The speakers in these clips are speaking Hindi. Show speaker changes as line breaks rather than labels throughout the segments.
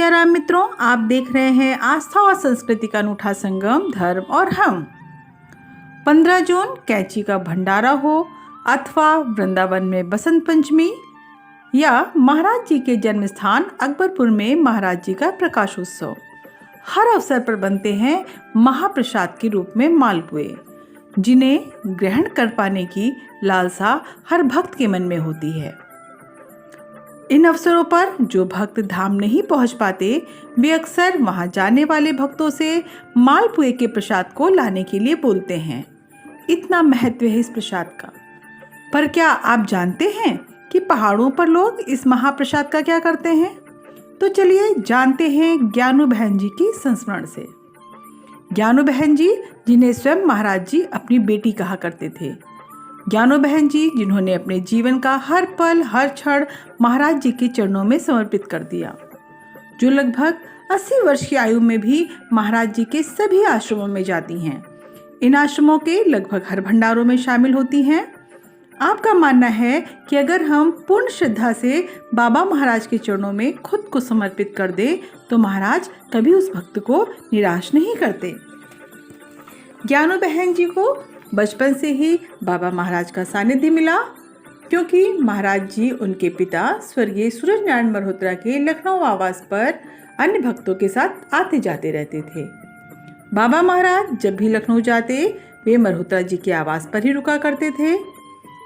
सियाराम मित्रों, आप देख रहे हैं आस्था और संस्कृति का अनूठा संगम धर्म और हम। 15 जून कैंची का भंडारा हो अथवा वृंदावन में बसंत पंचमी या महाराज जी के जन्म स्थान अकबरपुर में महाराज जी का प्रकाशोत्सव, हर अवसर पर बनते हैं महाप्रसाद के रूप में मालपुए, जिन्हें ग्रहण कर पाने की लालसा हर भक्त के मन में होती है। इन अवसरों पर जो भक्त धाम नहीं पहुंच पाते, वे अक्सर वहां जाने वाले भक्तों से मालपुए के प्रसाद को लाने के लिए बोलते हैं। इतना महत्व है इस प्रसाद का। पर क्या आप जानते हैं कि पहाड़ों पर लोग इस महाप्रसाद का क्या करते हैं? तो चलिए जानते हैं ज्ञानू बहन जी की संस्मरण से। ज्ञानू बहन जी, जिन्हें स्वयं महाराज जी अपनी बेटी कहा करते थे। ज्ञानू बहन जी, जिन्होंने अपने जीवन का हर पल हर क्षण महाराज जी के चरणों में समर्पित कर दिया, जो लगभग 80 वर्ष की आयु में भी महाराज जी के सभी आश्रमों में जाती हैं। इन आश्रमों के लगभग हर भंडारों में शामिल होती हैं। आपका मानना है कि अगर हम पूर्ण श्रद्धा से बाबा महाराज के चरणों में खुद को समर्पित कर दें तो महाराज कभी उस भक्त को निराश नहीं करते। ज्ञानू बहन जी को बचपन से ही बाबा महाराज का सानिध्य मिला, क्योंकि महाराज जी उनके पिता स्वर्गीय सूरज नारायण मल्होत्रा के लखनऊ आवास पर अन्य भक्तों के साथ आते जाते रहते थे। बाबा महाराज जब भी लखनऊ जाते, वे मल्होत्रा जी के आवास पर ही रुका करते थे।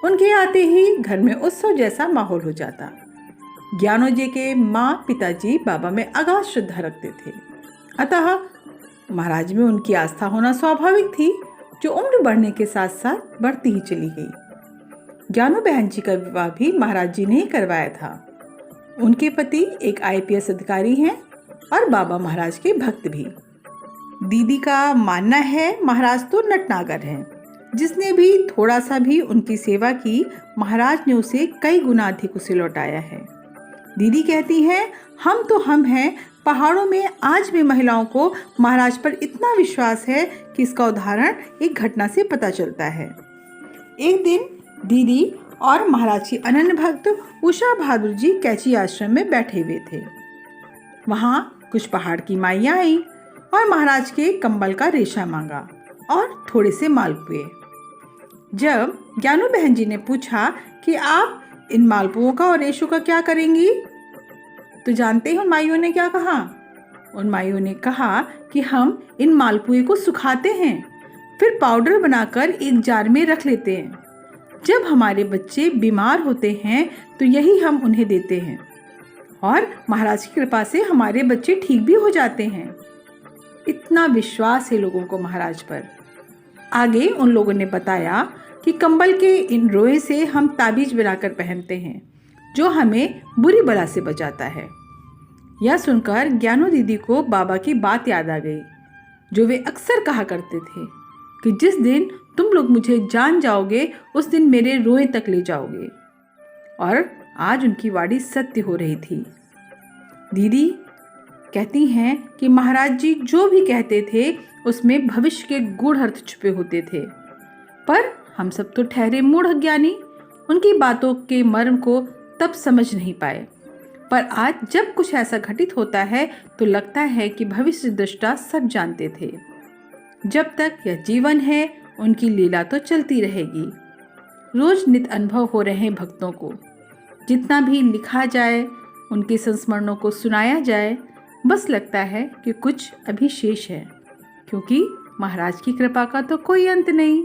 उनके आते ही घर में उत्सव जैसा माहौल हो जाता। ज्ञानू जी के माँ पिताजी बाबा में अगाध श्रद्धा रखते थे, अतः महाराज में उनकी आस्था होना स्वाभाविक थी, जो उम्र बढ़ने के साथ साथ बढ़ती ही चली गई। ज्ञानू बहन जी का विवाह भी महाराज जी ने ही करवाया था। उनके पति एक IPS अधिकारी हैं और बाबा महाराज के भक्त भी। दीदी का मानना है महाराज तो नटनागर हैं, जिसने भी थोड़ा सा भी उनकी सेवा की, महाराज ने उसे कई गुना अधिक उसे लौटाया है। दीदी कहती हैं, हम तो हम हैं, पहाड़ों में आज भी महिलाओं को महाराज पर इतना विश्वास है कि इसका उदाहरण एक घटना से पता चलता है। एक दिन दीदी और महाराज की अनन्य भक्त उषा बहादुर जी कैची आश्रम में बैठे हुए थे। वहाँ कुछ पहाड़ की माइयाँ आई और महाराज के कंबल का रेशा मांगा और थोड़े से मालपुए। जब ज्ञानू बहन जी ने पूछा कि आप इन मालपुओं का और रेशों का क्या करेंगी, तो जानते हैं उन माइयों ने क्या कहा? उन माइयों ने कहा कि हम इन मालपुए को सुखाते हैं, फिर पाउडर बनाकर एक जार में रख लेते हैं। जब हमारे बच्चे बीमार होते हैं तो यही हम उन्हें देते हैं और महाराज की कृपा से हमारे बच्चे ठीक भी हो जाते हैं। इतना विश्वास है लोगों को महाराज पर। आगे उन लोगों ने बताया कि कंबल के इन रोए से हम ताबीज बनाकर पहनते हैं, जो हमें बुरी बला से बचाता है। यह सुनकर ज्ञानू दीदी को बाबा की बात याद आ गई, जो वे अक्सर कहा करते थे कि जिस दिन तुम लोग मुझे जान जाओगे, उस दिन मेरे रोए तक ले जाओगे। और आज उनकी वाणी सत्य हो रही थी। दीदी कहती हैं कि महाराज जी जो भी कहते थे उसमें भविष्य के गूढ़ अर्थ छुपे होते थे, पर हम सब तो ठहरे मूढ़ अज्ञानी, उनकी बातों के मर्म को तब समझ नहीं पाए। पर आज जब कुछ ऐसा घटित होता है तो लगता है कि भविष्य दृष्टा सब जानते थे। जब तक यह जीवन है, उनकी लीला तो चलती रहेगी। रोज नित अनुभव हो रहे हैं भक्तों को। जितना भी लिखा जाए, उनके संस्मरणों को सुनाया जाए, बस लगता है कि कुछ अभी शेष है, क्योंकि महाराज की कृपा का तो कोई अंत नहीं।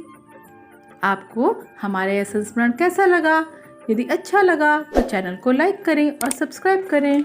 आपको हमारा यह संस्मरण कैसा लगा? यदि अच्छा लगा तो चैनल को लाइक करें और सब्सक्राइब करें।